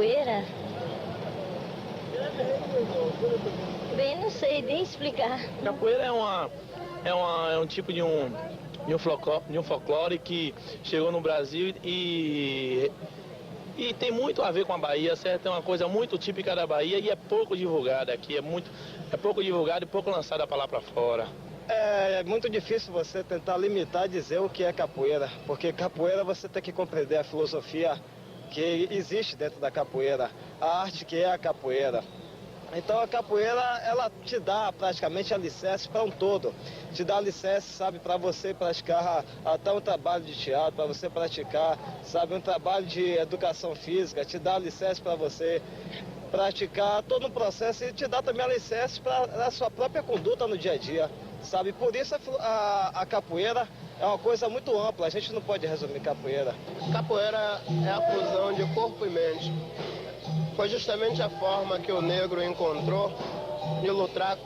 capoeira? Bem, não sei nem explicar. Capoeira é um tipo de um folclore que chegou no Brasil e tem muito a ver com a Bahia, certo? É uma coisa muito típica da Bahia e é pouco divulgada aqui, é pouco divulgada e pouco lançada para lá para fora. É muito difícil você tentar limitar e dizer o que é capoeira, porque capoeira você tem que compreender a filosofia que existe dentro da capoeira, a arte que é a capoeira. Então a capoeira, ela te dá praticamente alicerce para um todo. Te dá alicerce, sabe, para você praticar até um trabalho de teatro, para você praticar, sabe, um trabalho de educação física, te dá alicerce para você praticar todo um processo e te dá também alicerce para a sua própria conduta no dia a dia, sabe. Por isso a capoeira é uma coisa muito ampla, a gente não pode resumir capoeira. Capoeira é a fusão de corpo e mente. Foi justamente a forma que o negro encontrou de lutar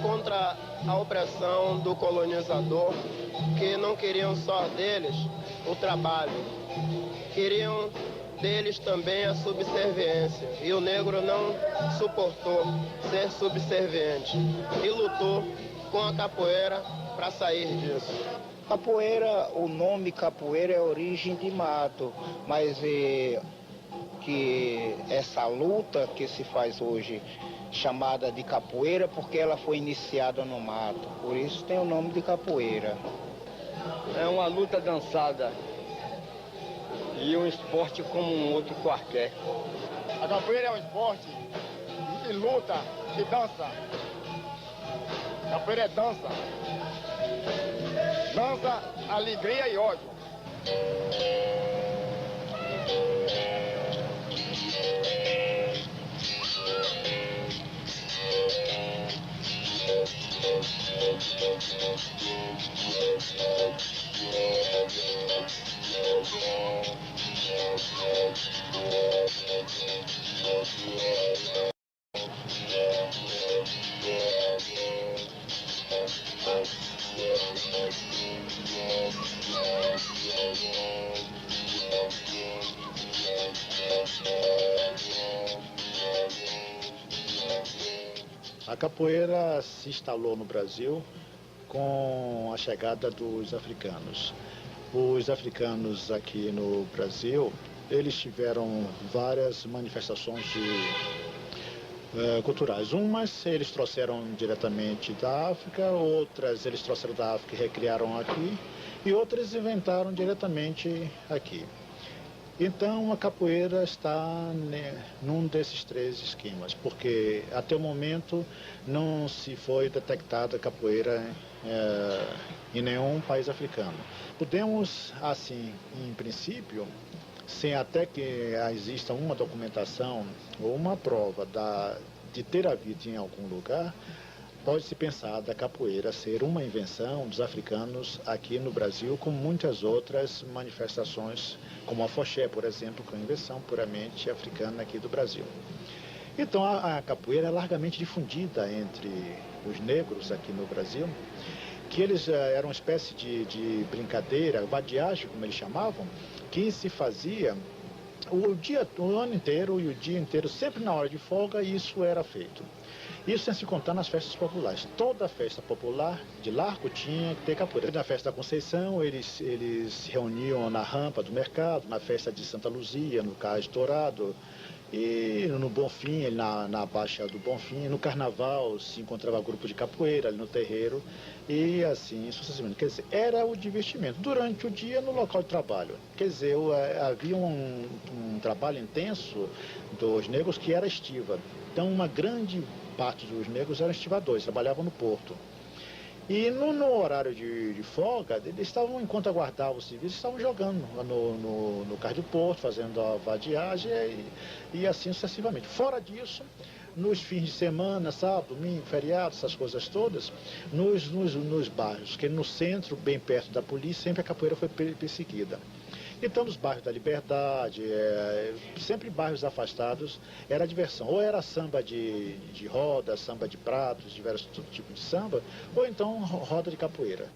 contra a opressão do colonizador, que não queriam só deles o trabalho, queriam deles também a subserviência. E o negro não suportou ser subserviente e lutou com a capoeira para sair disso. Capoeira, o nome capoeira é origem de mato, mas que essa luta que se faz hoje, chamada de capoeira, porque ela foi iniciada no mato, por isso tem o nome de capoeira. É uma luta dançada e um esporte como um outro qualquer. A capoeira é um esporte de luta, de dança. Capoeira é dança. Dança, alegria e ódio. A capoeira se instalou no Brasil com a chegada dos africanos. Os africanos aqui no Brasil, eles tiveram várias manifestações culturais. Umas eles trouxeram diretamente da África, outras eles trouxeram da África e recriaram aqui, e outras inventaram diretamente aqui. Então a capoeira está num desses três esquemas, porque até o momento não se foi detectada capoeira em nenhum país africano. Podemos, assim, em princípio, sem até que exista uma documentação ou uma prova de ter havido em algum lugar, pode-se pensar da capoeira ser uma invenção dos africanos aqui no Brasil, como muitas outras manifestações, como a afoxé, por exemplo, que é uma invenção puramente africana aqui do Brasil. Então a capoeira é largamente difundida entre os negros aqui no Brasil, que eles eram uma espécie de brincadeira, vadiagem, como eles chamavam, que se fazia o ano inteiro e o dia inteiro, sempre na hora de folga, isso era feito. Isso sem se contar nas festas populares. Toda festa popular de Largo tinha que ter capoeira. Na festa da Conceição, eles se reuniam na rampa do mercado, na festa de Santa Luzia, no Cais Dourado, e no Bonfim, na Baixa do Bonfim, no Carnaval se encontrava grupo de capoeira ali no terreiro, e assim sucessivamente. Quer dizer, era o divertimento durante o dia no local de trabalho. Quer dizer, havia um trabalho intenso dos negros que era estiva. Então uma grande parte dos negros eram estivadores, trabalhavam no porto. E no horário de folga, eles estavam, enquanto aguardavam o serviço, estavam jogando no cais do porto, fazendo a vadiagem e assim sucessivamente. Fora disso, nos fins de semana, sábado, domingo, feriado, essas coisas todas, nos bairros, que no centro, bem perto da polícia, sempre a capoeira foi perseguida. Então, nos bairros da Liberdade, sempre bairros afastados, era diversão. Ou era samba de roda, samba de pratos, diversos tipos de samba, ou então roda de capoeira.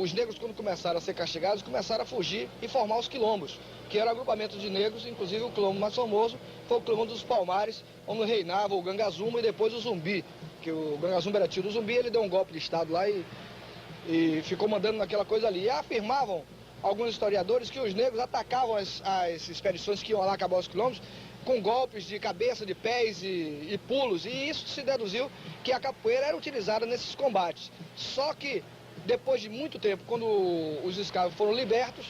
os negros, quando começaram a ser castigados, começaram a fugir e formar os quilombos, que era agrupamento de negros, inclusive o quilombo mais famoso foi o quilombo dos Palmares, onde reinava o Gangazumba e depois o Zumbi, que o Gangazumba era tio do Zumbi, ele deu um golpe de Estado lá e ficou mandando naquela coisa ali. E afirmavam alguns historiadores que os negros atacavam as expedições que iam lá acabar os quilombos com golpes de cabeça, de pés e pulos, e isso se deduziu que a capoeira era utilizada nesses combates. Só que, depois de muito tempo, quando os escravos foram libertos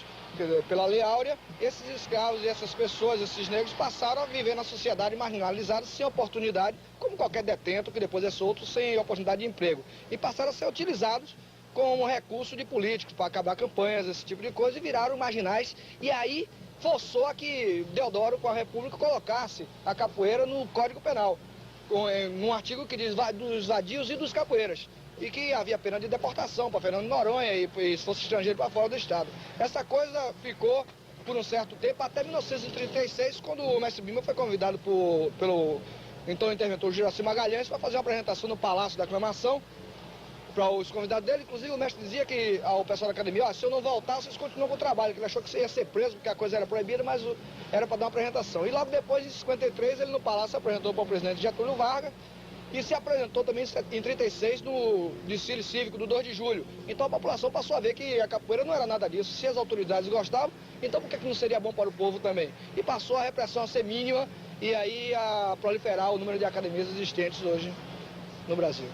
pela Lei Áurea, esses escravos e essas pessoas, esses negros, passaram a viver na sociedade marginalizados, sem oportunidade, como qualquer detento que depois é solto, sem oportunidade de emprego. E passaram a ser utilizados como recurso de políticos, para acabar campanhas, esse tipo de coisa, e viraram marginais. E aí forçou a que Deodoro, com a República, colocasse a capoeira no Código Penal, num artigo que diz dos vadios e dos capoeiras, e que havia pena de deportação para Fernando de Noronha e se fosse estrangeiro para fora do estado. Essa coisa ficou por um certo tempo, até 1936, quando o mestre Bimba foi convidado pelo então interventor Juraci Magalhães para fazer uma apresentação no Palácio da Aclamação para os convidados dele. Inclusive o mestre dizia que ao pessoal da academia, se eu não voltar, vocês continuam com o trabalho, que ele achou que você ia ser preso porque a coisa era proibida, mas era para dar uma apresentação. E logo depois, em 53, ele no Palácio se apresentou para o presidente Getúlio Vargas e se apresentou também em 36 no desfile cívico do 2 de julho. Então a população passou a ver que a capoeira não era nada disso. Se as autoridades gostavam, então por que não seria bom para o povo também? E passou a repressão a ser mínima e aí a proliferar o número de academias existentes hoje no Brasil.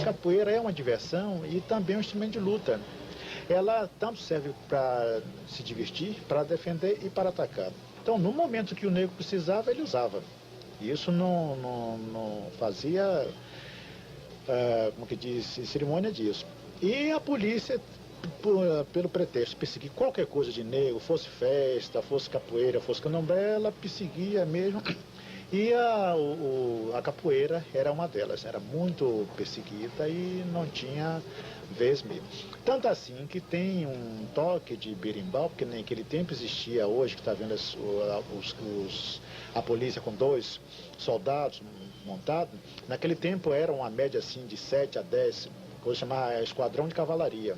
Capoeira é uma diversão e também um instrumento de luta. Ela tanto serve para se divertir, para defender e para atacar. Então, no momento que o negro precisava, ele usava. E isso não fazia, como que diz, cerimônia disso. E a polícia, pelo pretexto de perseguir qualquer coisa de negro, fosse festa, fosse capoeira, fosse candomblé, ela perseguia mesmo. E a capoeira era uma delas, era muito perseguida e não tinha vez mesmo. Tanto assim que tem um toque de berimbau, porque nem naquele tempo existia hoje, que está vendo a polícia com 2 soldados montados. Naquele tempo era uma média assim de 7 a 10, coisa chamada esquadrão de cavalaria.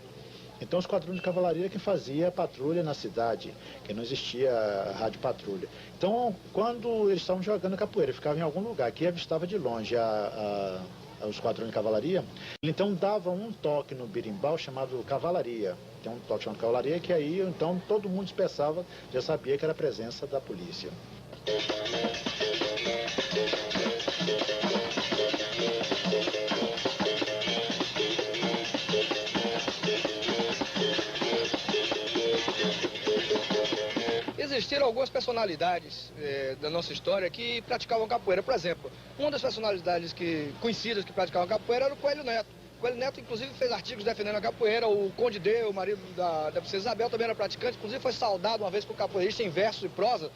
Então o esquadrão de cavalaria que fazia patrulha na cidade, que não existia rádio patrulha. Então, quando eles estavam jogando capoeira, ficava em algum lugar que avistava de longe o esquadrão de cavalaria, ele então dava um toque no berimbau chamado cavalaria. Tem um toque chamado cavalaria que aí então todo mundo dispersava, já sabia que era a presença da polícia. Existiram algumas personalidades da nossa história que praticavam capoeira. Por exemplo, uma das personalidades conhecidas que praticavam capoeira era o Coelho Neto. O Coelho Neto, inclusive, fez artigos defendendo a capoeira. O Conde D, o marido da princesa Isabel, também era praticante. Inclusive, foi saudado uma vez por capoeirista em verso e prosa.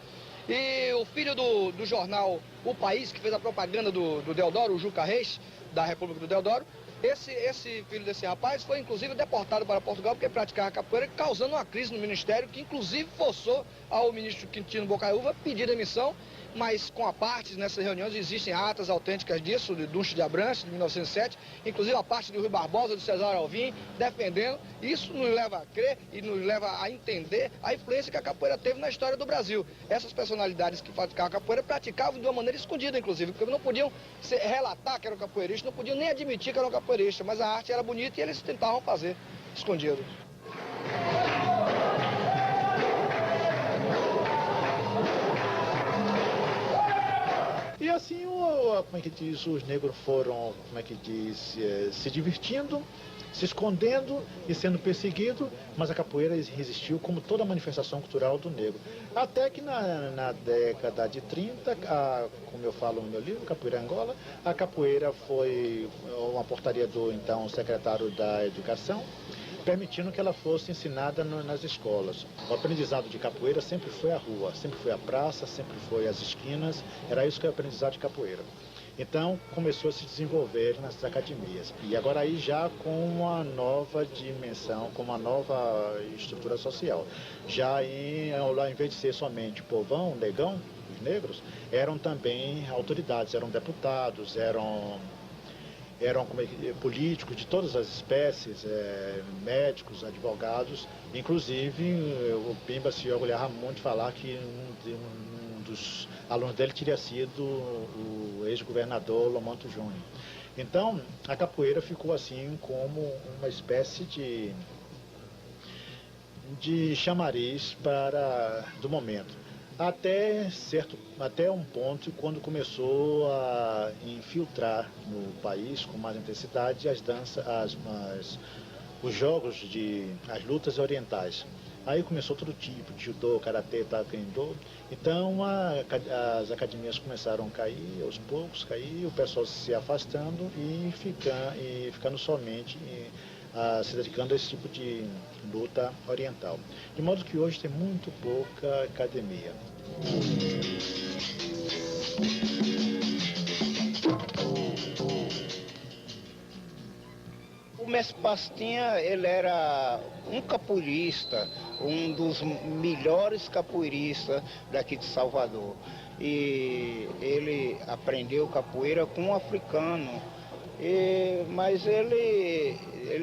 E o filho do jornal O País, que fez a propaganda do Deodoro, o Juca Reis, da República do Deodoro, esse filho desse rapaz foi, inclusive, deportado para Portugal porque praticava capoeira, causando uma crise no Ministério, que, inclusive, forçou ao ministro Quintino Bocaiúva pedir demissão, mas com a parte, nessas reuniões, existem atas autênticas disso, de Duncho de Abrantes, de 1907, inclusive a parte do Rui Barbosa, do Cesar Alvim, defendendo. Isso nos leva a crer e nos leva a entender a influência que a capoeira teve na história do Brasil. Essas personalidades que praticavam capoeira praticavam de uma maneira escondida, inclusive, porque não podiam relatar que eram capoeiristas, não podiam nem admitir que eram capoeiristas, mas a arte era bonita e eles tentavam fazer escondido. E assim como é que diz, os negros foram, como é que diz, se divertindo, se escondendo e sendo perseguido, mas a capoeira resistiu como toda manifestação cultural do negro. Até que na década de 30, como eu falo no meu livro, Capoeira Angola, a capoeira foi uma portaria do então secretário da Educação, permitindo que ela fosse ensinada nas escolas. O aprendizado de capoeira sempre foi a rua, sempre foi a praça, sempre foi as esquinas, era isso que é o aprendizado de capoeira. Então começou a se desenvolver nas academias. E agora aí já com uma nova dimensão, com uma nova estrutura social. Já lá, em vez de ser somente povão, negão, os negros, eram também autoridades, eram deputados, eram políticos de todas as espécies, médicos, advogados. Inclusive, o Bimba se orgulhava muito de falar que um dos alunos dele teria sido o ex-governador Lomanto Júnior. Então, a capoeira ficou assim como uma espécie de chamariz do momento. Até um ponto quando começou a infiltrar no país com mais intensidade as danças, os jogos as lutas orientais. Aí começou todo tipo de judô, karatê, taekwondo. Então as academias começaram a cair, aos poucos cair, o pessoal se afastando e ficando somente se dedicando a esse tipo de luta oriental. De modo que hoje tem muito pouca academia. O mestre Pastinha, ele era um capoeirista, um dos melhores capoeiristas daqui de Salvador. E ele aprendeu capoeira com um africano, mas ele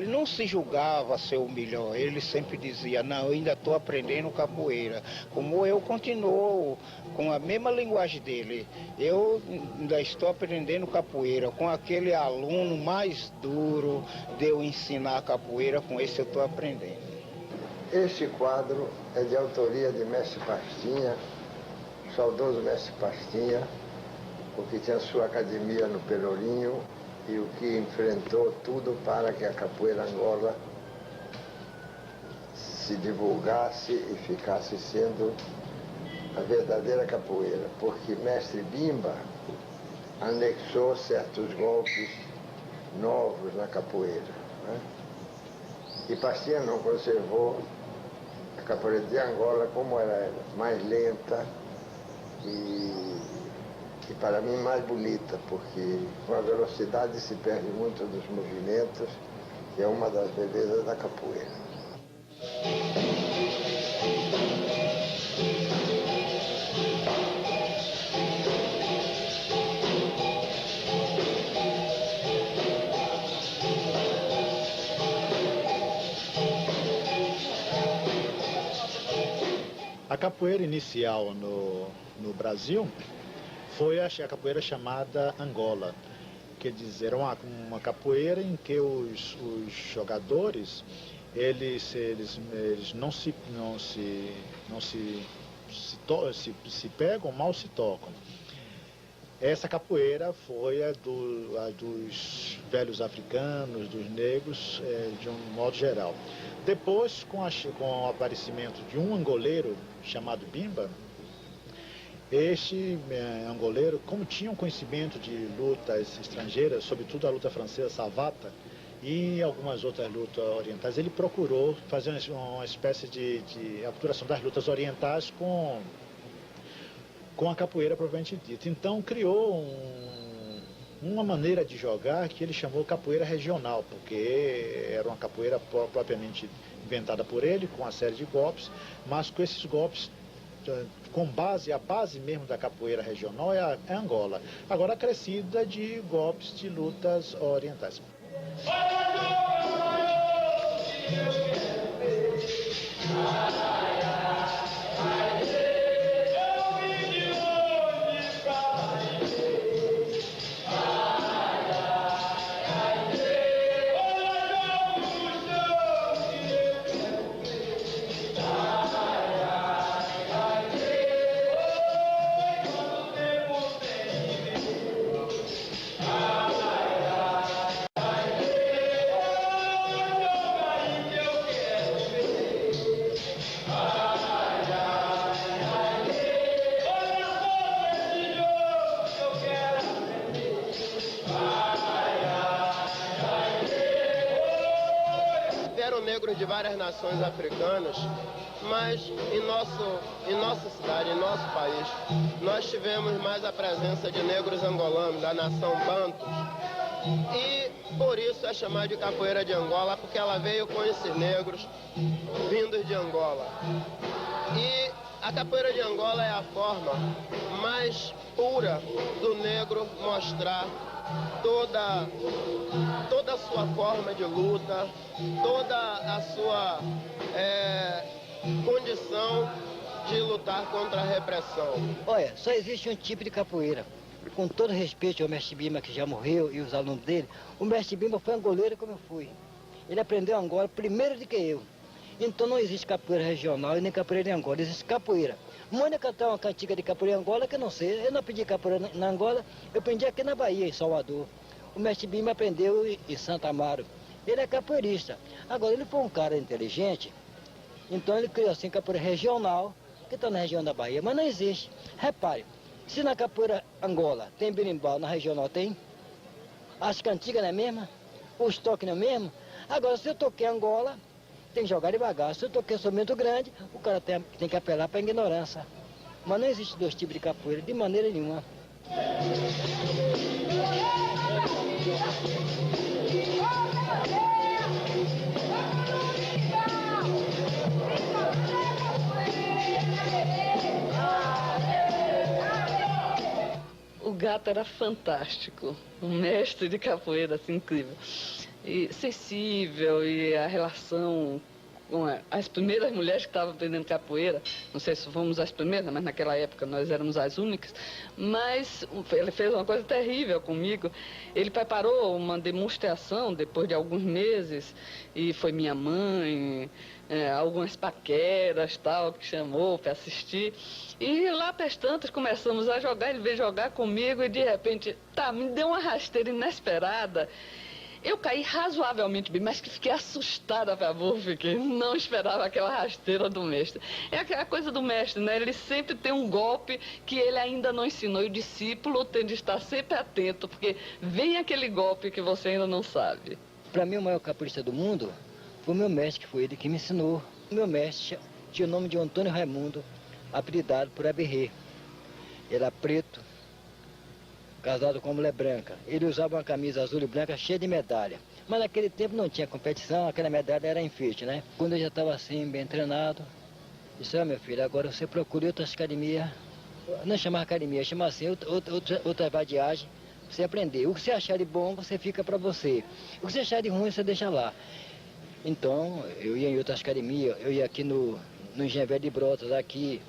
não se julgava ser o melhor, ele sempre dizia, não, eu ainda estou aprendendo capoeira, como eu continuo com a mesma linguagem dele, eu ainda estou aprendendo capoeira, com aquele aluno mais duro de eu ensinar capoeira, com esse eu estou aprendendo. Este quadro é de autoria de Mestre Pastinha, saudoso Mestre Pastinha, o que tinha sua academia no Pelourinho, e o que enfrentou tudo para que a capoeira Angola se divulgasse e ficasse sendo a verdadeira capoeira, porque Mestre Bimba anexou certos golpes novos na capoeira, né? E Pastinha não conservou a capoeira de Angola como era mais lenta e para mim mais bonita, porque com a velocidade se perde muito dos movimentos, que é uma das belezas da capoeira. A capoeira inicial no Brasil foi a capoeira chamada Angola, quer dizer, uma capoeira em que os jogadores eles não se pegam, mal se tocam. Essa capoeira foi a dos velhos africanos, dos negros, de um modo geral. Depois, com o aparecimento de um angoleiro chamado Bimba, este angoleiro, como tinha um conhecimento de lutas estrangeiras, sobretudo a luta francesa savata e algumas outras lutas orientais, ele procurou fazer uma espécie de aculturação das lutas orientais com a capoeira propriamente dita. Então criou uma maneira de jogar que ele chamou capoeira regional, porque era uma capoeira propriamente inventada por ele, com uma série de golpes, mas com esses golpes a base mesmo da capoeira regional é Angola, agora acrescida de golpes de lutas orientais. negros de várias nações africanas, mas em nossa cidade, em nosso país, nós tivemos mais a presença de negros angolanos, da nação Bantus. E por isso é chamada de capoeira de Angola, porque ela veio com esses negros vindos de Angola. E a capoeira de Angola é a forma mais pura do negro mostrar toda a sua forma de luta, toda a sua condição de lutar contra a repressão. Olha, só existe um tipo de capoeira. Com todo respeito ao mestre Bimba, que já morreu, e os alunos dele, o mestre Bimba foi angoleiro como eu fui. Ele aprendeu Angola primeiro do que eu. Então não existe capoeira regional e nem capoeira em Angola, existe capoeira. Manda cantar uma cantiga de capoeira em Angola que eu não sei. Eu não aprendi capoeira na Angola, eu aprendi aqui na Bahia, em Salvador. O mestre Bimba aprendeu em Santa Amaro. Ele é capoeirista. Agora, ele foi um cara inteligente, então ele criou assim capoeira regional, que está na região da Bahia, mas não existe. Repare, se na capoeira Angola tem berimbau, na regional tem, as cantigas não é mesma, os toques não é mesmo. Agora, se eu toquei Angola, tem que jogar devagar. Se eu toquei instrumento grande, o cara tem que apelar para a ignorância. Mas não existe dois tipos de capoeira, de maneira nenhuma. O Gato era fantástico, um mestre de capoeira, assim, incrível. E sensível, e a relação com as primeiras mulheres que estavam aprendendo capoeira, não sei se fomos as primeiras, mas naquela época nós éramos as únicas, mas ele fez uma coisa terrível comigo. Ele preparou uma demonstração depois de alguns meses, e foi minha mãe, algumas paqueras, tal, que chamou para assistir. E lá pelas tantas começamos a jogar, ele veio jogar comigo e de repente, me deu uma rasteira inesperada. Eu caí razoavelmente bem, mas que fiquei assustada, fiquei, não esperava aquela rasteira do mestre. É aquela coisa do mestre, né? Ele sempre tem um golpe que ele ainda não ensinou, e o discípulo tem de estar sempre atento, porque vem aquele golpe que você ainda não sabe. Para mim, o maior capoeirista do mundo foi o meu mestre, que foi ele que me ensinou. O meu mestre tinha o nome de Antônio Raimundo, apelidado por Aberrê. Ele era preto, casado com uma mulher branca. Ele usava uma camisa azul e branca cheia de medalha. Mas naquele tempo não tinha competição, aquela medalha era enfeite, né? Quando eu já estava assim, bem treinado, disse, meu filho, agora você procura outras academias, não chamar academia, chama assim, outra vadiagem, você aprender. O que você achar de bom, você fica para você. O que você achar de ruim, você deixa lá. Então, eu ia em outras academias, eu ia aqui no Engenho Velho de Brotas, aqui,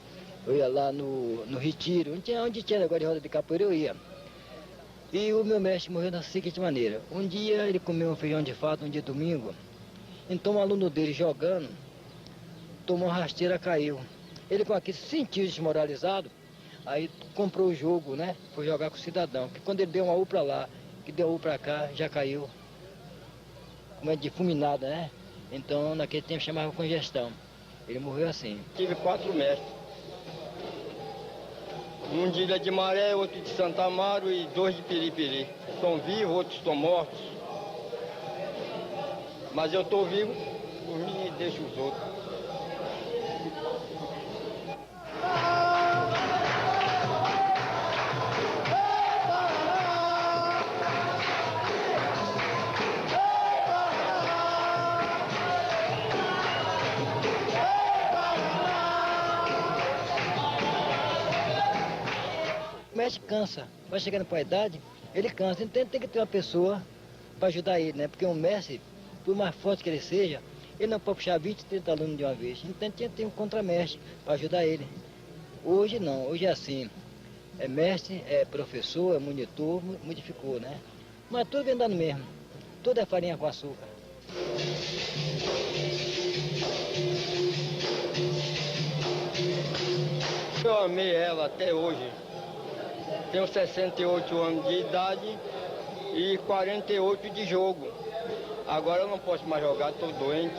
eu ia lá no Retiro, onde tinha negócio de roda de capoeira, eu ia. E o meu mestre morreu da seguinte maneira. Um dia ele comeu um feijão de fato, um dia domingo. Então um aluno dele jogando, tomou uma rasteira, caiu. Ele com aquilo se sentiu desmoralizado, aí comprou o jogo, né? Foi jogar com o cidadão. Que quando ele deu uma U pra lá, que deu uma U pra cá, já caiu. Como é difuminada, né? Então naquele tempo chamava congestão. Ele morreu assim. Tive 4 mestres. Um de Ilha de Maré, outro de Santa Amaro e 2 de Piripiri. Estão vivos, outros estão mortos. Mas eu estou vivo, por mim e deixo os outros. O mestre cansa, vai chegando para a idade, ele cansa, então tem que ter uma pessoa para ajudar ele, né? Porque um mestre, por mais forte que ele seja, ele não pode puxar 20, 30 alunos de uma vez. Então tinha que ter um contramestre para ajudar ele. Hoje não, hoje é assim, é mestre, é professor, é monitor, modificou, né? Mas tudo vem dando mesmo, tudo é farinha com açúcar. Eu amei ela até hoje. Tenho 68 anos de idade e 48 de jogo. Agora eu não posso mais jogar, estou doente.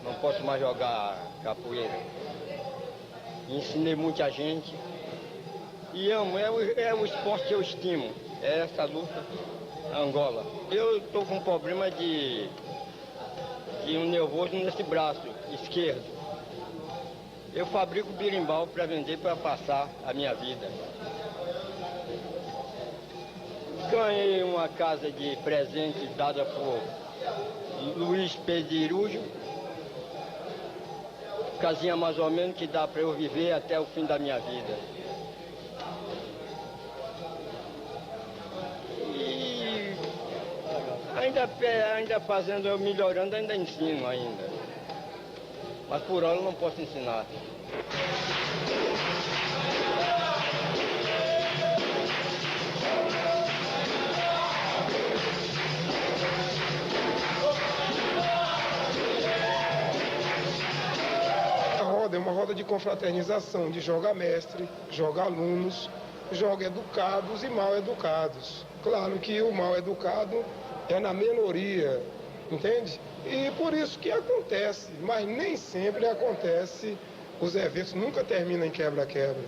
Não posso mais jogar capoeira. Ensinei muita gente. E amo, é o esporte que eu estimo. É essa luta Angola. Eu estou com um problema de e um nervoso nesse braço esquerdo. Eu fabrico berimbau para vender, para passar a minha vida. Ganhei uma casa de presente dada por Luiz Pedirujo. Casinha mais ou menos que dá para eu viver até o fim da minha vida. E ainda fazendo, eu melhorando, ainda ensino ainda. Mas por hora eu não posso ensinar. É uma roda de confraternização, de joga mestre, joga alunos, joga educados e mal educados. Claro que o mal educado é na minoria, entende? E por isso que acontece, mas nem sempre acontece, os eventos nunca terminam em quebra-quebra.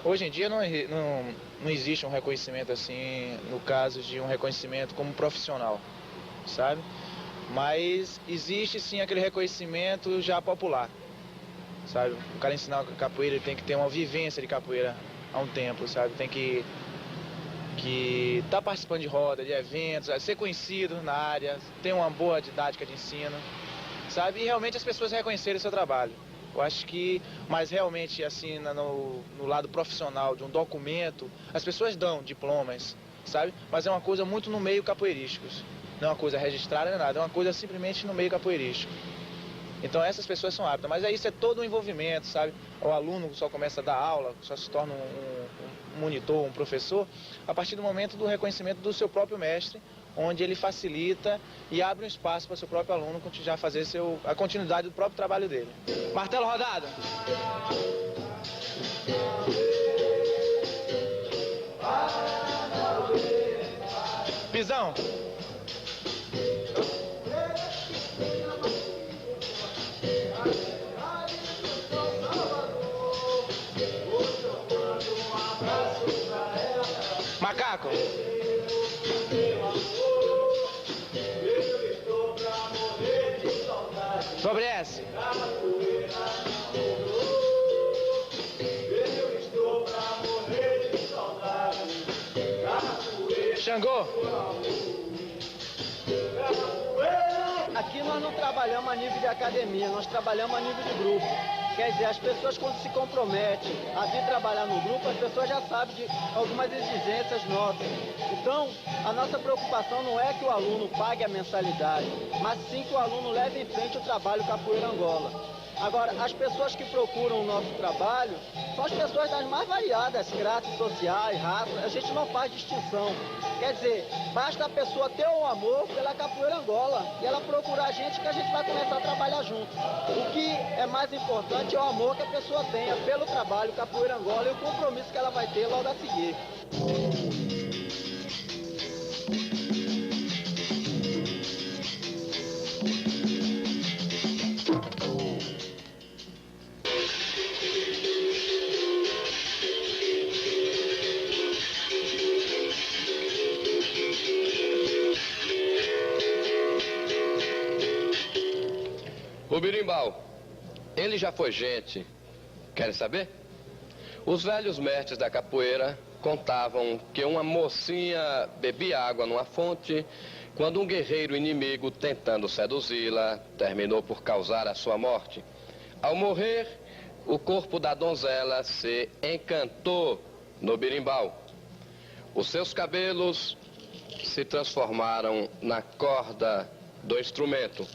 Hoje em dia não existe um reconhecimento assim, no caso de um reconhecimento como profissional, sabe? Mas existe sim aquele reconhecimento já popular, sabe? O cara ensinar capoeira, ele tem que ter uma vivência de capoeira há um tempo, sabe? Tem que tá participando de roda, de eventos, sabe? Ser conhecido na área, ter uma boa didática de ensino, sabe? E realmente as pessoas reconhecerem o seu trabalho. Eu acho que, mas realmente, assim, no lado profissional de um documento, as pessoas dão diplomas, sabe? Mas é uma coisa muito no meio capoeirístico. Não é uma coisa registrada, nem nada, é uma coisa simplesmente no meio capoeirístico. Então essas pessoas são aptas, mas aí isso é todo um envolvimento, sabe? O aluno só começa a dar aula, só se torna um monitor, um professor, a partir do momento do reconhecimento do seu próprio mestre, onde ele facilita e abre um espaço para o seu próprio aluno já fazer a continuidade do próprio trabalho dele. Martelo rodado! Pisão! Macaco! Sobre essa. Xangô. Aqui nós não trabalhamos a nível de academia, nós trabalhamos a nível de grupo. Quer dizer, as pessoas quando se comprometem a vir trabalhar no grupo, as pessoas já sabem de algumas exigências nossas. Então, a nossa preocupação não é que o aluno pague a mensalidade, mas sim que o aluno leve em frente o trabalho Capoeira Angola. Agora, as pessoas que procuram o nosso trabalho são as pessoas das mais variadas classes sociais, raças, a gente não faz distinção. Quer dizer, basta a pessoa ter um amor pela Capoeira Angola e ela procurar a gente que a gente vai começar a trabalhar junto. O que é mais importante é o amor que a pessoa tenha pelo trabalho Capoeira Angola e o compromisso que ela vai ter logo a seguir. O berimbau, ele já foi gente. Querem saber? Os velhos mestres da capoeira contavam que uma mocinha bebia água numa fonte quando um guerreiro inimigo, tentando seduzi-la, terminou por causar a sua morte. Ao morrer, o corpo da donzela se encantou no berimbau. Os seus cabelos se transformaram na corda do instrumento.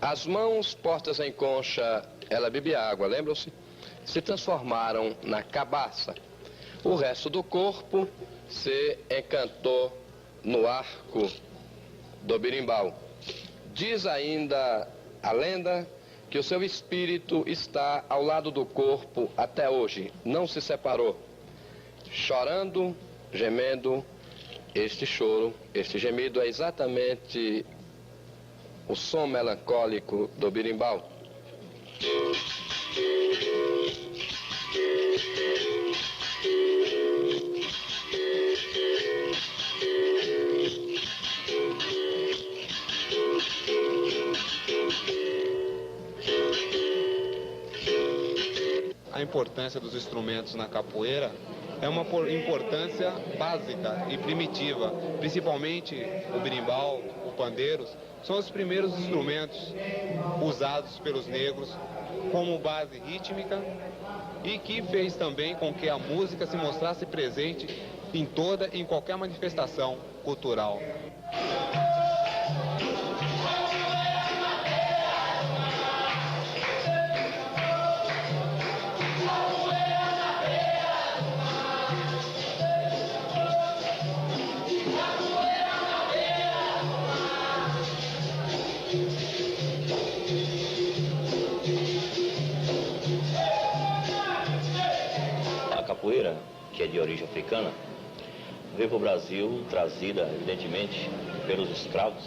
As mãos postas em concha, ela bebia água, lembram-se? Se transformaram na cabaça. O resto do corpo se encantou no arco do berimbau. Diz ainda a lenda que o seu espírito está ao lado do corpo até hoje, não se separou, chorando, gemendo Este choro, este gemido é exatamente o som melancólico do berimbau. A importância dos instrumentos na capoeira é uma importância básica e primitiva, principalmente o berimbau, o pandeiro, são os primeiros instrumentos usados pelos negros como base rítmica e que fez também com que a música se mostrasse presente em qualquer manifestação cultural. A capoeira, que é de origem africana, veio para o Brasil trazida, evidentemente, pelos escravos,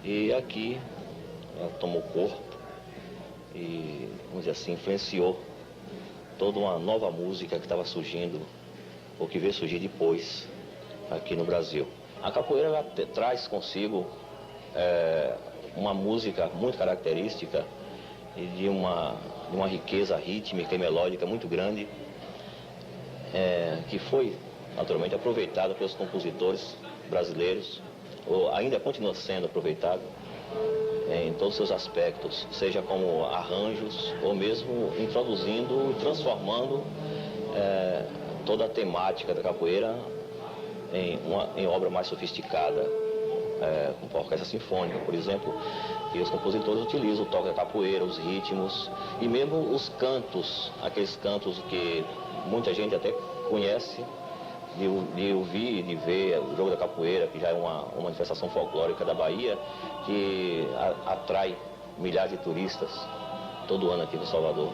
e aqui ela tomou corpo e, vamos dizer assim, influenciou toda uma nova música que estava surgindo, ou que veio surgir depois, aqui no Brasil. A capoeira ela traz consigo uma música muito característica e de uma riqueza rítmica e melódica muito grande, que foi naturalmente aproveitada pelos compositores brasileiros, ou ainda continua sendo aproveitado em todos os seus aspectos, seja como arranjos ou mesmo introduzindo, transformando toda a temática da capoeira em obra mais sofisticada, com a orquestra sinfônica, por exemplo, e os compositores utilizam o toque da capoeira, os ritmos e mesmo os cantos, aqueles cantos que muita gente até conhece de ouvir e de ver o jogo da capoeira, que já é uma manifestação folclórica da Bahia, que atrai milhares de turistas todo ano aqui no Salvador.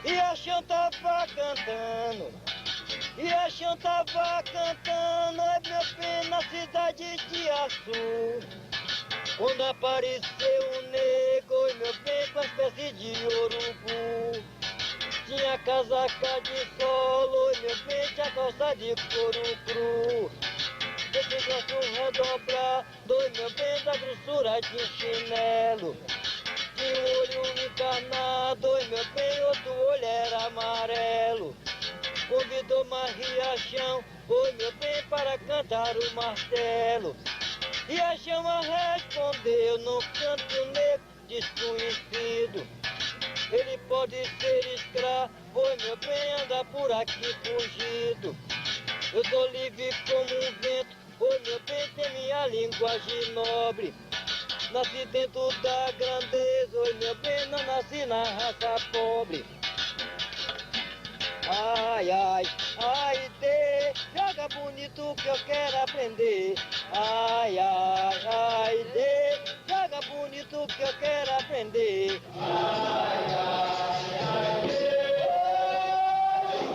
E a chão tava cantando, e a chão tava cantando, é meu bem na cidade de Açu. Quando apareceu um negro, e meu bem com a espécie de urubu. Tinha casaca de solo, e meu bem tinha calça de couro cru. Esse gosto redobrado, e meu bem da grossura de um chinelo. Tinha um olho encarnado, e meu bem outro olho era amarelo. Convidou Riachão, oi meu bem, para cantar o martelo. Riachão respondeu, no canto negro desconhecido. Ele pode ser escravo, oi meu bem, anda por aqui fugido. Eu sou livre como um vento, oi meu bem, tem minha linguagem nobre. Nasci dentro da grandeza, oi meu bem, não nasci na raça pobre. Ai, ai, ai, dê, joga bonito que eu quero aprender. Ai, ai, ai, dê, joga bonito que eu quero aprender. Ai, ai, ai, dê,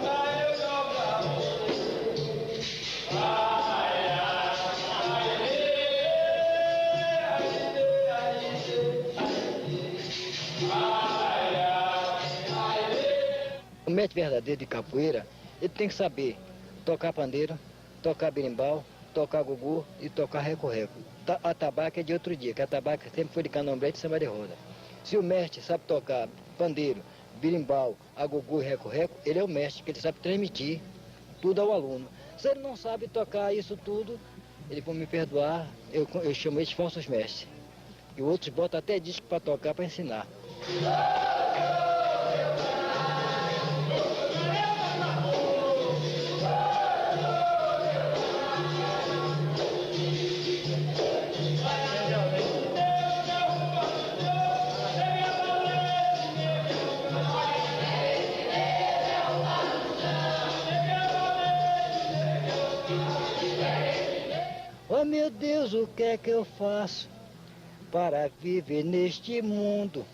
ai, joga bonito. Ai, ai, O mestre verdadeiro de capoeira, ele tem que saber tocar pandeiro, tocar berimbau, tocar gugu e tocar reco-reco. A tabaca é de outro dia, que a tabaca sempre foi de candomblé e de samba de roda. Se o mestre sabe tocar pandeiro, berimbau, gugu e reco-reco, ele é o mestre, que ele sabe transmitir tudo ao aluno. Se ele não sabe tocar isso tudo, ele pode me perdoar, eu chamo eles de falsos mestres. E outros botam até disco para tocar, para ensinar. Oh meu Deus, o que é que eu faço? para viver neste mundo.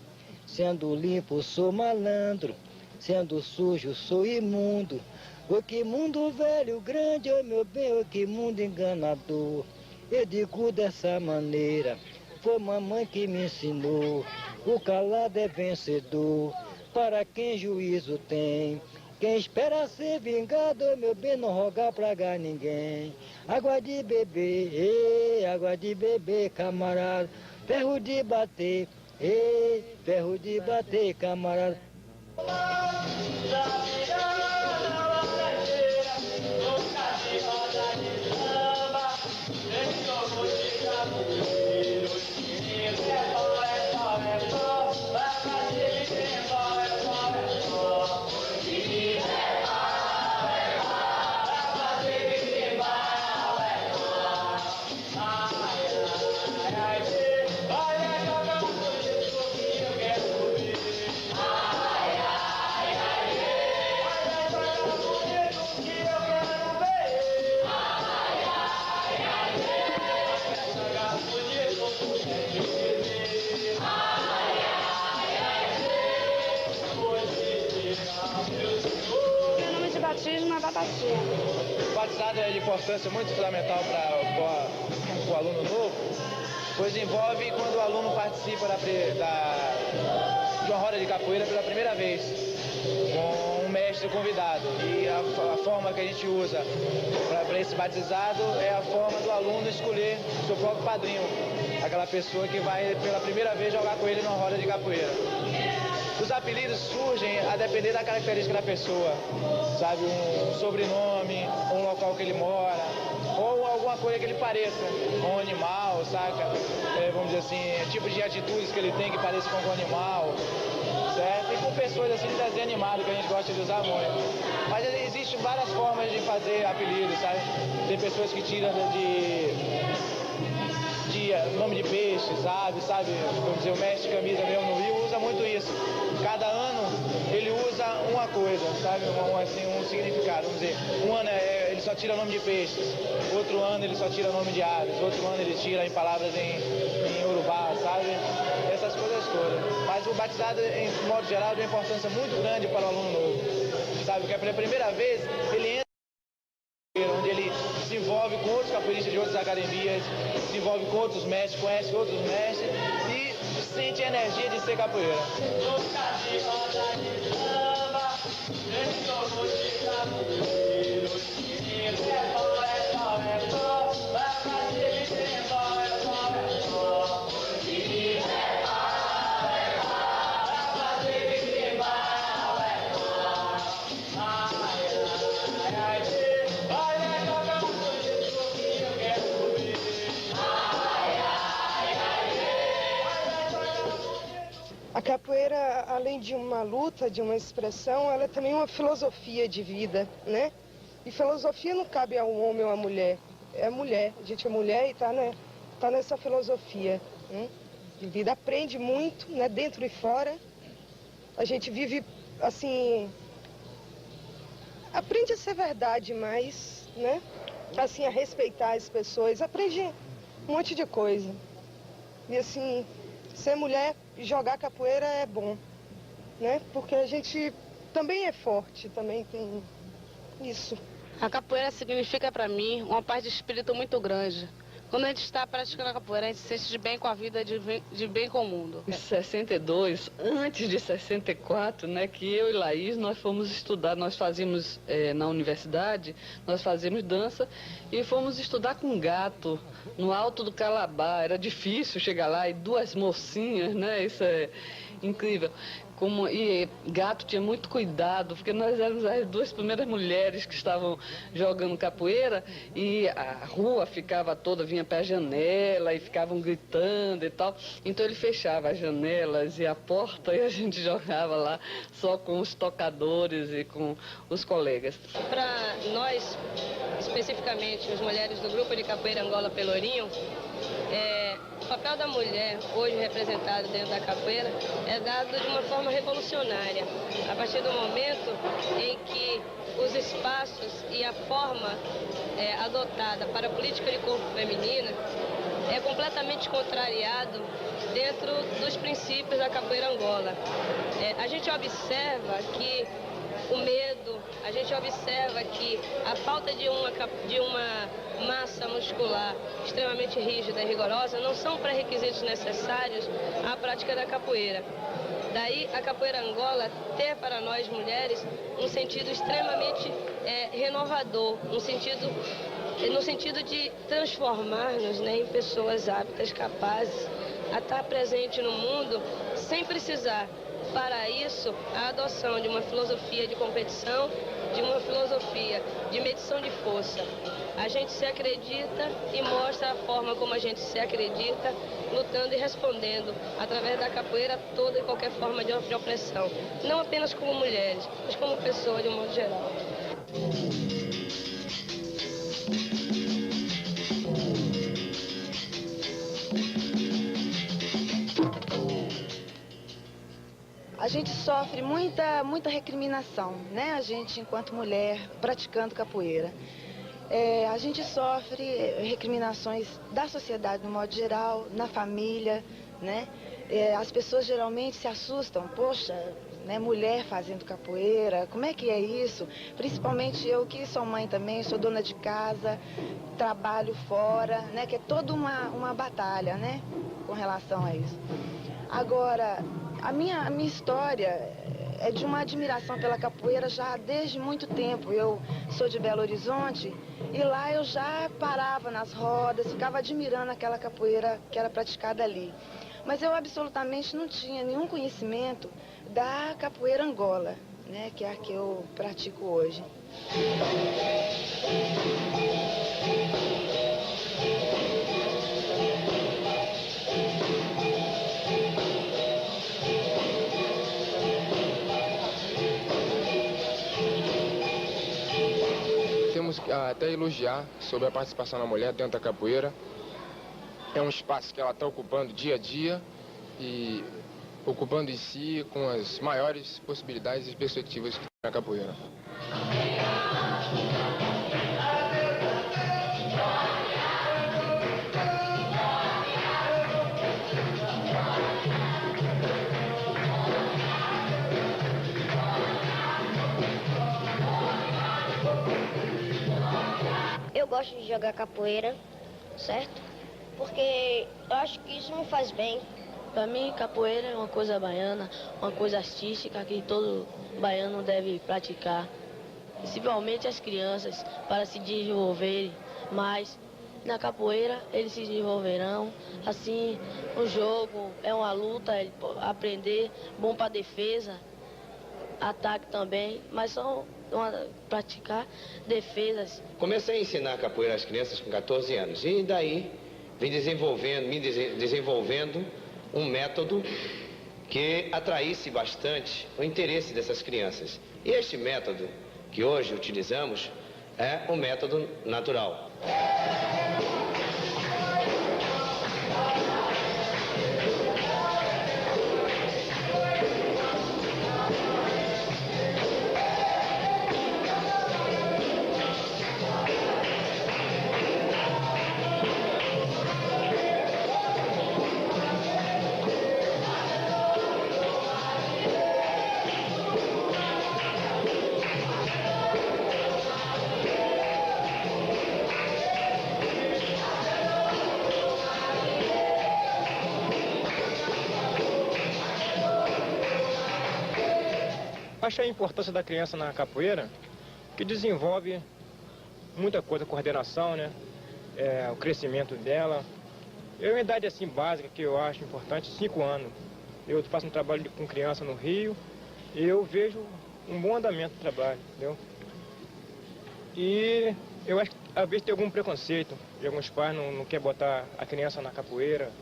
Sendo limpo, sou malandro, sendo sujo, sou imundo. Oh, que mundo velho, grande, oh meu bem, oh, que mundo enganador. Eu digo dessa maneira, foi mamãe que me ensinou. O calado é vencedor, para quem juízo tem. Quem espera ser vingado, oh, meu bem, não rogar praga ninguém. Água de beber, camarada, ferro de bater, ferro de bater, camarada. O batizado é de importância muito fundamental para o aluno novo, pois envolve quando o aluno participa de uma roda de capoeira pela primeira vez, com um mestre convidado. E a forma que a gente usa para esse batizado é a forma do aluno escolher o seu próprio padrinho, aquela pessoa que vai pela primeira vez jogar com ele numa roda de capoeira. Os apelidos surgem a depender da característica da pessoa, sabe, um sobrenome, um local que ele mora, ou alguma coisa que ele pareça, um animal, saca? Vamos dizer assim, tipo de atitudes que ele tem que pareça com um animal, certo? E com pessoas assim de desenho animado, que a gente gosta de usar muito. Mas existem várias formas de fazer apelidos, sabe? Tem pessoas que tiram de nome de peixe, sabe? Vamos dizer, o mestre de camisa mesmo no Rio usa muito isso. Cada ano ele usa uma coisa, sabe? Um significado. Vamos dizer, um ano ele só tira nome de peixes, outro ano ele só tira nome de aves, outro ano ele tira em palavras em urubá, sabe? Essas coisas todas. Mas o batizado, em modo geral, tem uma importância muito grande para o aluno novo, sabe? Porque pela primeira vez ele entra onde ele se envolve com outros capoeiristas de outras academias, se envolve com outros mestres, conhece outros mestres e sente a energia de ser capoeira. A capoeira, além de uma luta, de uma expressão, ela é também uma filosofia de vida, né? E filosofia não cabe a um homem ou a mulher. É mulher, a gente é mulher e tá nessa filosofia, né? De vida. Aprende muito, né? Dentro e fora. A gente vive, assim... Aprende a ser verdade mais, né? Assim, a respeitar as pessoas. Aprende um monte de coisa. E assim, ser mulher... Jogar capoeira é bom, né? Porque a gente também é forte, também tem isso. A capoeira significa para mim uma paz de espírito muito grande. Quando a gente está praticando a capoeira, a gente se sente de bem com a vida, de bem com o mundo. Em 62, antes de 64, né, que eu e Laís, nós fomos estudar, nós fazíamos na universidade, nós fazíamos dança e fomos estudar com gato no Alto do Calabá. Era difícil chegar lá e duas mocinhas, né, isso é incrível. E gato tinha muito cuidado, porque nós éramos as duas primeiras mulheres que estavam jogando capoeira e a rua ficava toda, vinha para a janela e ficavam gritando e tal. Então ele fechava as janelas e a porta e a gente jogava lá só com os tocadores e com os colegas. Para nós, especificamente as mulheres do grupo de capoeira Angola Pelourinho, o papel da mulher, hoje representado dentro da capoeira, é dado de uma forma revolucionária. A partir do momento em que os espaços e a forma adotada para a política de corpo feminina é completamente contrariado dentro dos princípios da capoeira Angola. A gente observa que o medo, a gente observa que a falta de uma massa muscular extremamente rígida e rigorosa não são pré-requisitos necessários à prática da capoeira. Daí a capoeira Angola ter para nós mulheres um sentido extremamente renovador, no sentido de transformar-nos, né, em pessoas aptas, capazes a estar presente no mundo sem precisar, para isso, a adoção de uma filosofia de competição, de uma filosofia de medição de força. A gente se acredita e mostra a forma como a gente se acredita, lutando e respondendo, através da capoeira, toda e qualquer forma de opressão. Não apenas como mulheres, mas como pessoas de um modo geral. A gente sofre muita recriminação, né? A gente, enquanto mulher, praticando capoeira. A gente sofre recriminações da sociedade, no modo geral, na família, né? As pessoas geralmente se assustam, poxa, né, mulher fazendo capoeira, como é que é isso? Principalmente eu que sou mãe também, sou dona de casa, trabalho fora, né? Que é toda uma batalha, né? Com relação a isso. Agora, a minha história é de uma admiração pela capoeira já desde muito tempo. Eu sou de Belo Horizonte e lá eu já parava nas rodas, ficava admirando aquela capoeira que era praticada ali. Mas eu absolutamente não tinha nenhum conhecimento da capoeira Angola, né, que é a que eu pratico hoje. Temos até elogiar sobre a participação da mulher dentro da capoeira. É um espaço que ela está ocupando dia a dia e ocupando em si com as maiores possibilidades e perspectivas que tem na capoeira. Eu gosto de jogar capoeira, certo? Porque eu acho que isso me faz bem. Para mim, capoeira é uma coisa baiana, uma coisa artística que todo baiano deve praticar. Principalmente as crianças, para se desenvolverem mais. Na capoeira, eles se desenvolverão. Assim, o jogo é uma luta, aprender, bom para defesa, ataque também, mas só praticar defesas. Comecei a ensinar capoeira às crianças com 14 anos e daí vim desenvolvendo um método que atraísse bastante o interesse dessas crianças. E este método que hoje utilizamos é o método natural. Acho a importância da criança na capoeira, que desenvolve muita coisa, coordenação, né? O crescimento dela. É uma idade assim básica que eu acho importante, 5 anos. Eu faço um trabalho com criança no Rio e eu vejo um bom andamento do trabalho, entendeu? E eu acho que às vezes tem algum preconceito, de alguns pais não quer botar a criança na capoeira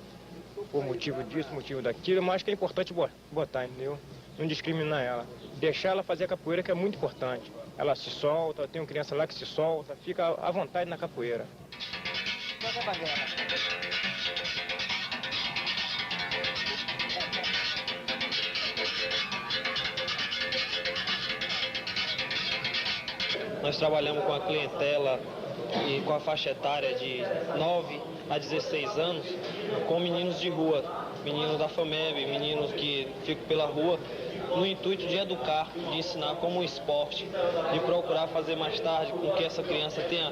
por motivo disso, motivo daquilo, mas acho que é importante botar, entendeu? Não discriminar ela. Deixar ela fazer a capoeira, que é muito importante. Ela se solta, tem uma criança lá que se solta, fica à vontade na capoeira. nós trabalhamos com a clientela e com a faixa etária de 9 a 16 anos, com meninos de rua, meninos da FAMEB, meninos que ficam pela rua, no intuito de educar, de ensinar como um esporte, de procurar fazer mais tarde com que essa criança tenha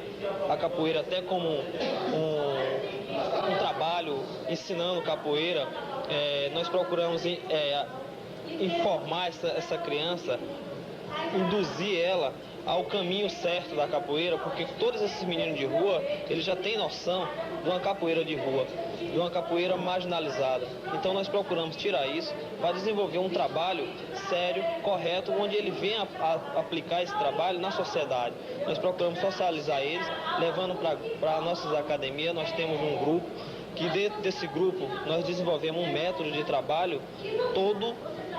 a capoeira até como um trabalho, ensinando capoeira. Nós procuramos informar essa criança, induzir ela ao caminho certo da capoeira, porque todos esses meninos de rua, eles já têm noção de uma capoeira de rua, de uma capoeira marginalizada. Então nós procuramos tirar isso para desenvolver um trabalho sério, correto, onde ele venha a aplicar esse trabalho na sociedade. Nós procuramos socializar eles, levando para nossas academias. Nós temos um grupo, que dentro desse grupo nós desenvolvemos um método de trabalho todo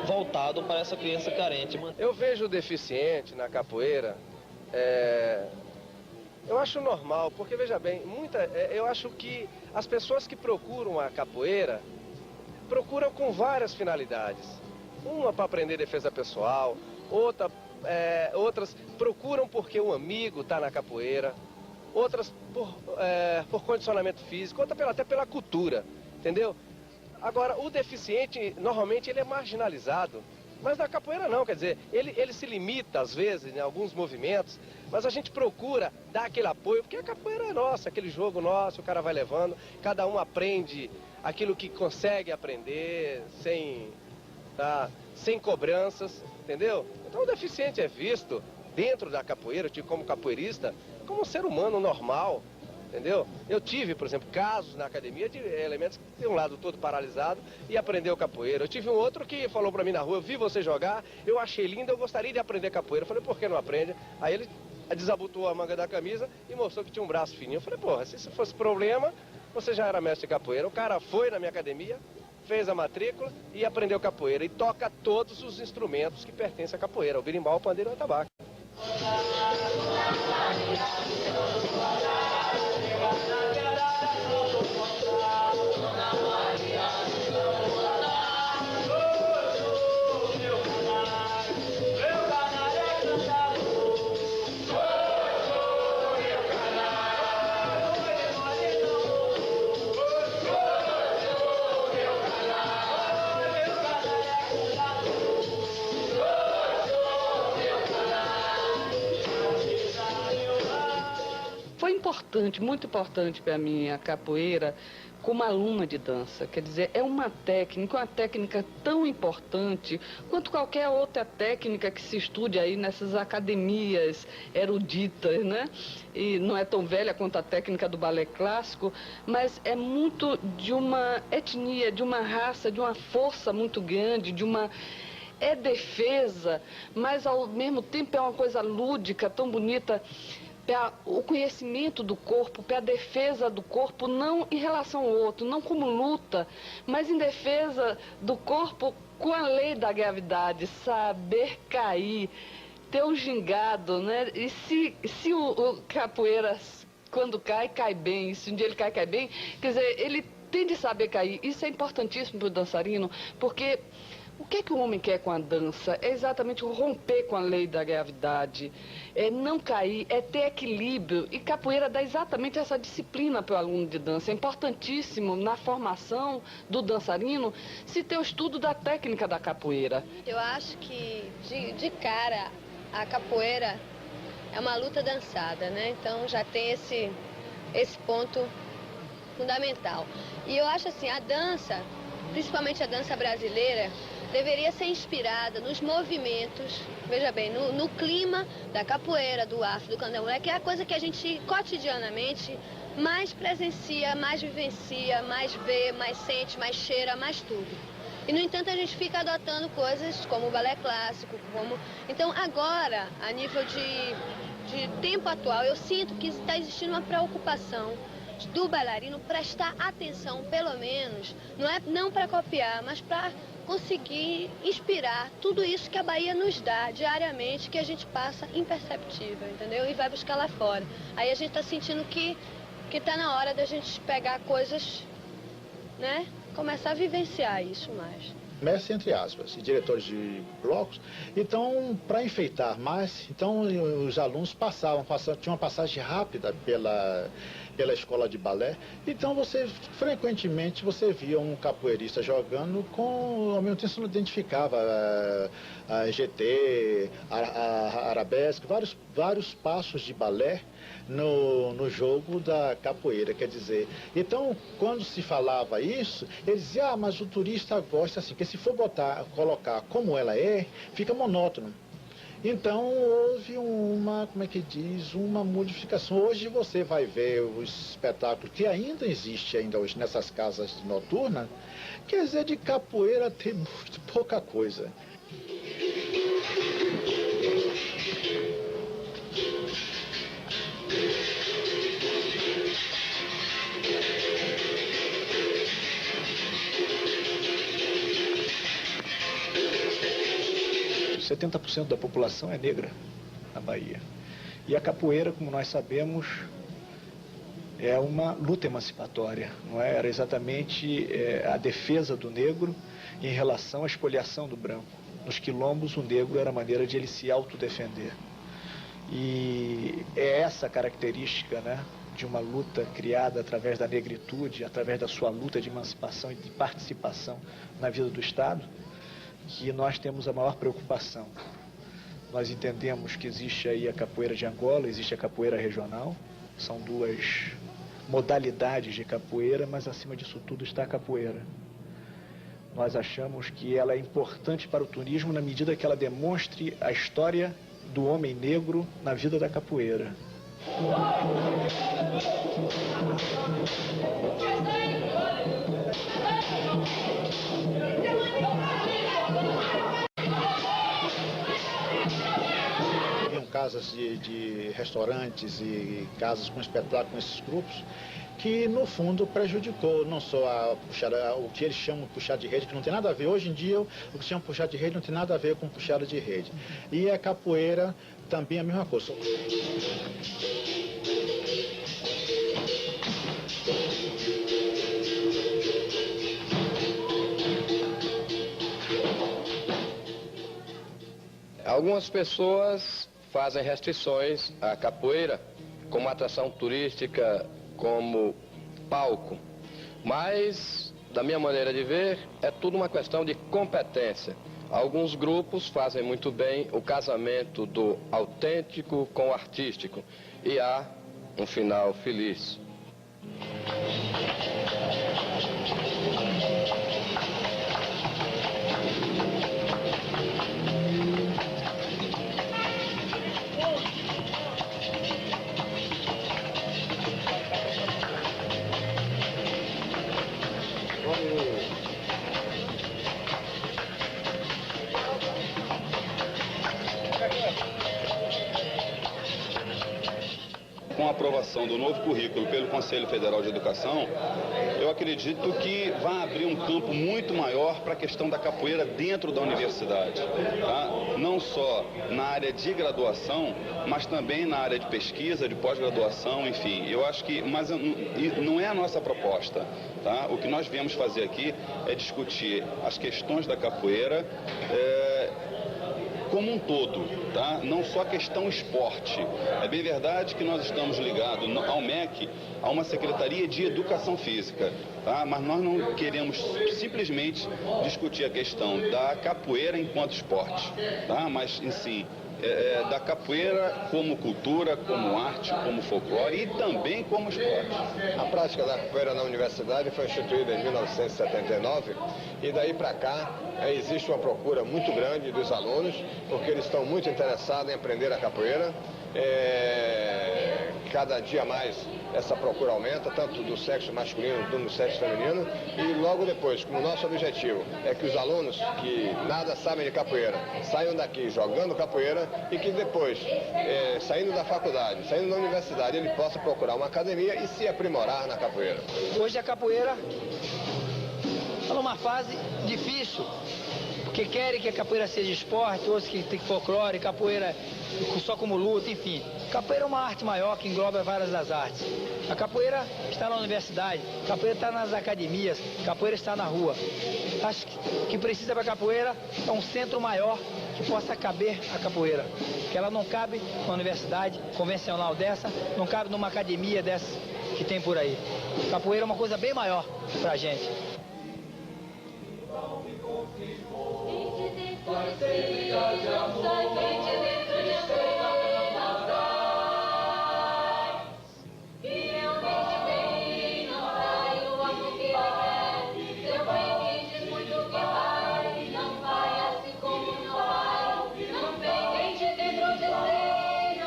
voltado para essa criança carente. Eu vejo o deficiente na capoeira, eu acho normal, porque veja bem, eu acho que as pessoas que procuram a capoeira procuram com várias finalidades. Uma para aprender defesa pessoal, outras procuram porque um amigo está na capoeira, outras por condicionamento físico, outra até pela cultura, entendeu? Agora, o deficiente, normalmente, ele é marginalizado. Mas na capoeira não, quer dizer, ele se limita, às vezes, em alguns movimentos, mas a gente procura dar aquele apoio, porque a capoeira é nossa, aquele jogo nosso, o cara vai levando, cada um aprende aquilo que consegue aprender, sem cobranças, entendeu? Então o deficiente é visto, dentro da capoeira, como capoeirista, como um ser humano normal. Entendeu? Eu tive, por exemplo, casos na academia de elementos que têm um lado todo paralisado e aprendeu capoeira. Eu tive um outro que falou pra mim na rua, eu vi você jogar, eu achei lindo, eu gostaria de aprender capoeira. Eu falei, por que não aprende? Aí ele desabotou a manga da camisa e mostrou que tinha um braço fininho. Eu falei, porra, se isso fosse problema, você já era mestre de capoeira. O cara foi na minha academia, fez a matrícula e aprendeu capoeira. E toca todos os instrumentos que pertencem à capoeira, o berimbau, o pandeiro e o atabaque. Muito importante para mim a capoeira como aluna de dança. Quer dizer, é uma técnica tão importante quanto qualquer outra técnica que se estude aí nessas academias eruditas, né? E não é tão velha quanto a técnica do balé clássico, mas é muito de uma etnia, de uma raça, de uma força muito grande, é defesa, mas ao mesmo tempo é uma coisa lúdica, tão bonita. O conhecimento do corpo, para a defesa do corpo, não em relação ao outro, não como luta, mas em defesa do corpo com a lei da gravidade, saber cair, ter o gingado, né? E se o capoeira, quando cai bem, e se um dia ele cai bem, quer dizer, ele tem de saber cair. Isso é importantíssimo para o dançarino, porque o que o homem quer com a dança? É exatamente romper com a lei da gravidade, é não cair, é ter equilíbrio. E capoeira dá exatamente essa disciplina para o aluno de dança. É importantíssimo na formação do dançarino se ter o estudo da técnica da capoeira. Eu acho que, de cara, a capoeira é uma luta dançada, né? Então já tem esse ponto fundamental. E eu acho assim, a dança, principalmente a dança brasileira, deveria ser inspirada nos movimentos, veja bem, no clima da capoeira, do afro, do candomblé, que é a coisa que a gente cotidianamente mais presencia, mais vivencia, mais vê, mais sente, mais cheira, mais tudo. E, no entanto, a gente fica adotando coisas como o balé clássico, Então, agora, a nível de tempo atual, eu sinto que está existindo uma preocupação do bailarino prestar atenção, pelo menos, não para copiar, mas para conseguir inspirar tudo isso que a Bahia nos dá diariamente, que a gente passa imperceptível, entendeu? E vai buscar lá fora. Aí a gente está sentindo que está na hora da gente pegar coisas, né? Começar a vivenciar isso mais. mestres entre aspas, e diretores de blocos. Então, para enfeitar mais, então os alunos tinham uma passagem rápida pela escola de balé. Então, frequentemente, você via um capoeirista jogando ao mesmo tempo você não identificava a GT, a arabesque, vários passos de balé no jogo da capoeira, quer dizer. Então, quando se falava isso, eles diziam, mas o turista gosta assim, porque se for colocar como ela é, fica monótono. Então, houve uma modificação. Hoje você vai ver o espetáculo que ainda existe hoje nessas casas noturnas, quer dizer, de capoeira tem muito pouca coisa. 70% da população é negra na Bahia. E a capoeira, como nós sabemos, é uma luta emancipatória, não é? Era exatamente a defesa do negro em relação à expoliação do branco. Nos quilombos, o negro era a maneira de ele se autodefender. E é essa característica, né, de uma luta criada através da negritude, através da sua luta de emancipação e de participação na vida do Estado, que nós temos a maior preocupação. Nós entendemos que existe aí a capoeira de Angola, existe a capoeira regional, são duas modalidades de capoeira, mas acima disso tudo está a capoeira. Nós achamos que ela é importante para o turismo na medida que ela demonstre a história do homem negro na vida da capoeira. Casas de restaurantes e casas com espetáculo com esses grupos, que no fundo prejudicou não só o que eles chamam de puxada de rede, que não tem nada a ver. Hoje em dia, o que se chama puxada de rede não tem nada a ver com puxada de rede. E a capoeira também é a mesma coisa. Algumas pessoas fazem restrições à capoeira como atração turística, como palco. Mas, da minha maneira de ver, é tudo uma questão de competência. Alguns grupos fazem muito bem o casamento do autêntico com o artístico e há um final feliz. Com a aprovação do novo currículo pelo Conselho Federal de Educação, eu acredito que vai abrir um campo muito maior para a questão da capoeira dentro da universidade, tá? Não só na área de graduação, mas também na área de pesquisa, de pós-graduação, enfim. Eu acho que, mas não é a nossa proposta, tá? O que nós viemos fazer aqui é discutir as questões da capoeira como um todo, tá? Não só a questão esporte. É bem verdade que nós estamos ligados ao MEC, a uma Secretaria de Educação Física, tá? Mas nós não queremos simplesmente discutir a questão da capoeira enquanto esporte, tá? Mas, em si, da capoeira como cultura, como arte, como folclore e também como esporte. A prática da capoeira na universidade foi instituída em 1979 e daí para cá existe uma procura muito grande dos alunos, porque eles estão muito interessados em aprender a capoeira. Cada dia mais essa procura aumenta, tanto do sexo masculino como do sexo feminino, e logo depois, como nosso objetivo é que os alunos que nada sabem de capoeira saiam daqui jogando capoeira e que depois, saindo da faculdade, saindo da universidade, ele possa procurar uma academia e se aprimorar na capoeira. Hoje a capoeira está numa fase difícil, que querem que a capoeira seja esporte, outros que tem folclore, capoeira só como luta, enfim. Capoeira é uma arte maior que engloba várias das artes. A capoeira está na universidade, a capoeira está nas academias, a capoeira está na rua. Acho que precisa para a capoeira é um centro maior que possa caber a capoeira. Que ela não cabe numa universidade convencional dessa, não cabe numa academia dessa que tem por aí. Capoeira é uma coisa bem maior para a gente.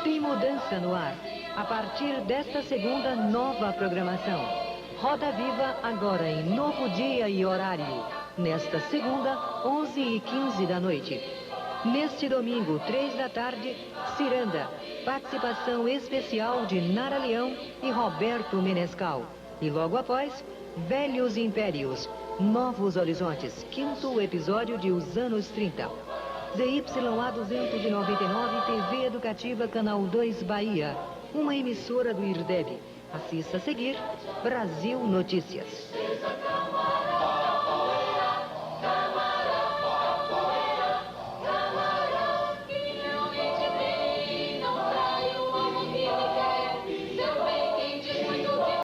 Tem mudança no ar. A partir desta segunda, nova programação. Roda Viva agora em novo dia e horário. Nesta segunda, 11h15 da noite. Neste domingo, 3 da tarde, Ciranda. Participação especial de Nara Leão e Roberto Menescal. E logo após, Velhos Impérios, Novos Horizontes, 5º episódio de Os Anos 30. ZYA 299, TV Educativa, Canal 2 Bahia. Uma emissora do IRDEB. Assista a seguir, Brasil Notícias.